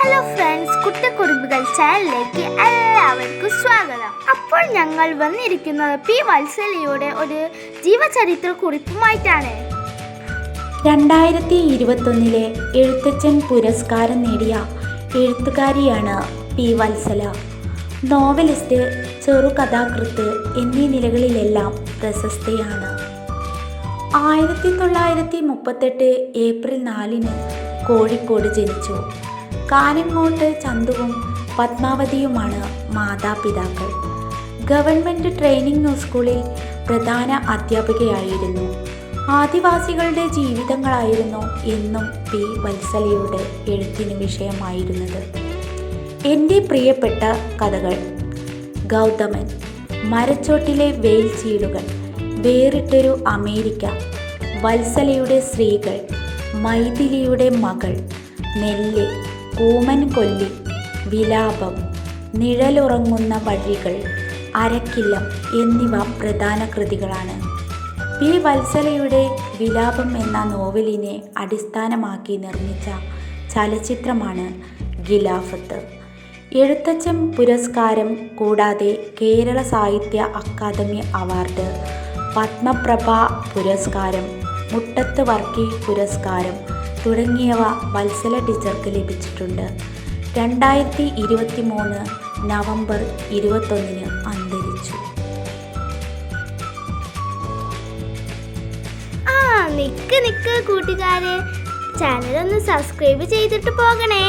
Hello friends, കുട്ടിക്കുറുമ്പുകൾ ചാനലിലേക്ക് എല്ലാവർക്കും സ്വാഗതം. അപ്പോൾ ഞങ്ങൾ വന്നിരിക്കുന്നത് പി വത്സലയുടെ ഒരു ജീവചരിത്ര കുറിപ്പുമായിട്ടാണ്. 2021 എഴുത്തച്ഛൻ പുരസ്കാരം നേടിയ എഴുത്തുകാരിയാണ് പി വത്സല. നോവലിസ്റ്റ്, ചെറുകഥാകൃത്ത് എന്നീ നിലകളിലെല്ലാം പ്രശസ്തയാണ്. 1938 ഏപ്രിൽ 4 കോഴിക്കോട് ജനിച്ചു. കാനങ്ങോട്ട് ചന്തുവും പത്മാവതിയുമാണ് മാതാപിതാക്കൾ. ഗവൺമെൻറ് ട്രെയിനിങ് സ്കൂളിൽ പ്രധാന അധ്യാപികയായിരുന്നു. ആദിവാസികളുടെ ജീവിതങ്ങളായിരുന്നു എന്നും പി വത്സലയുടെ എഴുത്തിന് വിഷയമായിരുന്നത്. എൻ്റെ പ്രിയപ്പെട്ട കഥകൾ: ഗൗതമൻ, മരച്ചോട്ടിലെ വെയിൽ ചീളുകൾ, വേറിട്ടൊരു അമേരിക്ക, വത്സലയുടെ സ്ത്രീകൾ, മൈഥിലിയുടെ മകൾ, നെല്ല്, കൂമൻ കൊല്ലി, വിലാപം, നിഴലുറങ്ങുന്ന വഴികൾ, അരക്കില്ലം എന്നിവ പ്രധാന കൃതികളാണ്. പി വത്സലയുടെ വിലാപം എന്ന നോവലിനെ അടിസ്ഥാനമാക്കി നിർമ്മിച്ച ചലച്ചിത്രമാണ് ഖിലാഫത്ത്. എഴുത്തച്ഛൻ പുരസ്കാരം കൂടാതെ കേരള സാഹിത്യ അക്കാദമി അവാർഡ്, പത്മപ്രഭ പുരസ്കാരം, മുട്ടത്ത് വർക്കി പുരസ്കാരം തുടങ്ങിയവ വത്സല ടീച്ചർക്ക് ലഭിച്ചിട്ടുണ്ട്. 2023 നവംബർ 21 അന്തരിച്ചു. നിക്ക് കൂട്ടുകാരെ, ചാനൽ ഒന്ന് സബ്സ്ക്രൈബ് ചെയ്തിട്ട് പോകണേ.